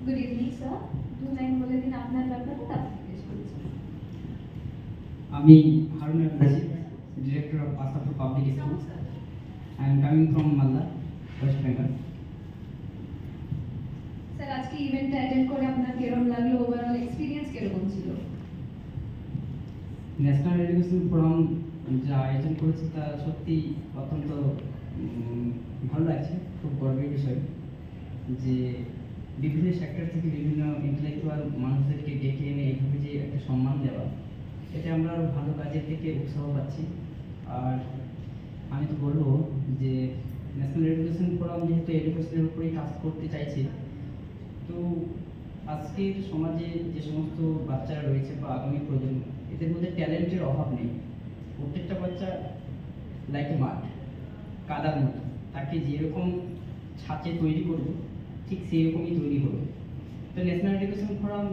Good evening sir, দু line বলে দিন আপনার ব্যাপারে, তারপর জিজ্ঞেস করছি। আমি Harun Rashid, Director of Astafur Public Schools. I am coming from Malda, West Bengal. Sir আজকে ইভেন্টটা অ্যাটেন্ড করে আপনার কেমন লাগলো, ওভারঅল এক্সপিরিয়েন্স কিরকম ছিল? ন্যাশনাল এডুকেশন ফোরাম যা আয়োজন করেছে তা সত্যি অত্যন্ত ভালো লাগছে, খুব গর্বের বিষয় যে বিভিন্ন সেক্টর থেকে বিভিন্ন ইন্টেলেকচুয়াল মানুষদেরকে ডেকে এনে এইভাবে যে একটা সম্মান দেওয়া, এতে আমরা আরও ভালো কাজের থেকে উৎসাহ পাচ্ছি। আর আমি তো বলবো যে ন্যাশনাল এডুকেশন ফোরাম যেহেতু এডুকেশনের উপরেই কাজ করতে চাইছে, তো আজকের সমাজে যে সমস্ত বাচ্চারা রয়েছে বা আগামী প্রজন্ম, এদের মধ্যে ট্যালেন্টের অভাব নেই। প্রত্যেকটা বাচ্চা লাইক এ মাঠ, কাদার মতো, তাকে যেরকম ছাঁচে তৈরি করবে ঠিক সেই রকমই তৈরি হবে। তো national education forum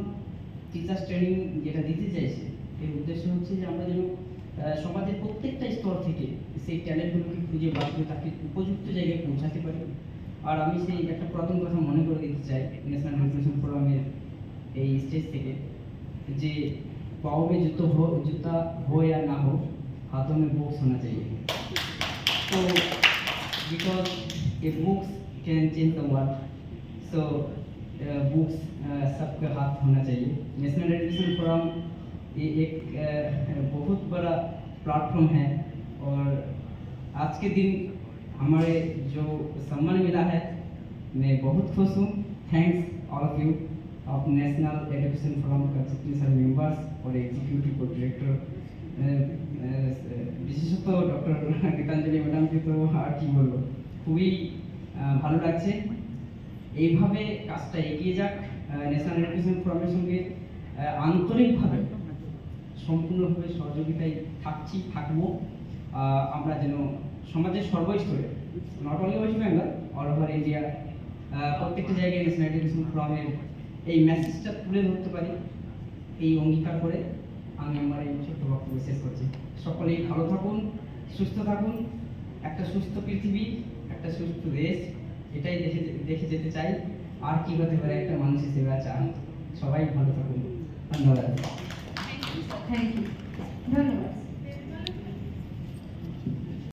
teachers training যেটা দিতে চাইছে, এর উদ্দেশ্য হচ্ছে যে আমরা যেন সমাজের প্রত্যেকটা স্তর থেকে সেই ট্যালেন্টগুলোকে খুঁজে বার করে তাকে উপযুক্ত জায়গায় পৌঁছাতে পারি। আর আমি সেই একটা পুরাতন কথা মনে করে দিতে চাই ন্যাশনাল এডুকেশন ফোরামের এই স্টেজ থেকে, যে पाँव में जूता हो या ना हो, हाथों में बुक्स होना चाहिए। तो because A books can change the world, so books सबके हाथ होना चाहिए। नेशनल एजुकेशन फोरम ये एक बहुत बड़ा प्लेटफॉर्म है, और आज के दिन हमारे जो सम्मान मिला है, मैं बहुत खुश हूँ। Thanks all of you of National Education Forum का जितने सारे मेंबर्स और एग्जीक्यूटिव और डायरेक्टर, বিশেষত ডক্টর গীতাঞ্জলি ম্যাডামকে তো আর কি বলবো, খুবই ভালো লাগছে। এইভাবে কাজটা এগিয়ে যাক। ন্যাশনাল এডুকেশন ফোরামের সঙ্গে আন্তরিকভাবে সম্পূর্ণভাবে সহযোগিতায় থাকবো। আমরা যেন সমাজের সর্বস্তরে, not only West Bengal, all over India, প্রত্যেকটা জায়গায় ন্যাশনাল এডুকেশন ফোরামের এই মেসেজটা তুলে ধরতে পারি, এই অঙ্গীকার করে আমি আমার এই ছোট্ট বক্তব্য শেষ করছি। সকলেই ভালো থাকুন, সুস্থ থাকুন। একটা সুস্থ পৃথিবী, একটা সুস্থ দেশ, এটাই দেখে যেতে চাই। আর কি হতে পারে একটা মানুষের সেবা চান। সবাই ভালো থাকুন। ধন্যবাদ। থ্যাংক ইউ, ধন্যবাদ।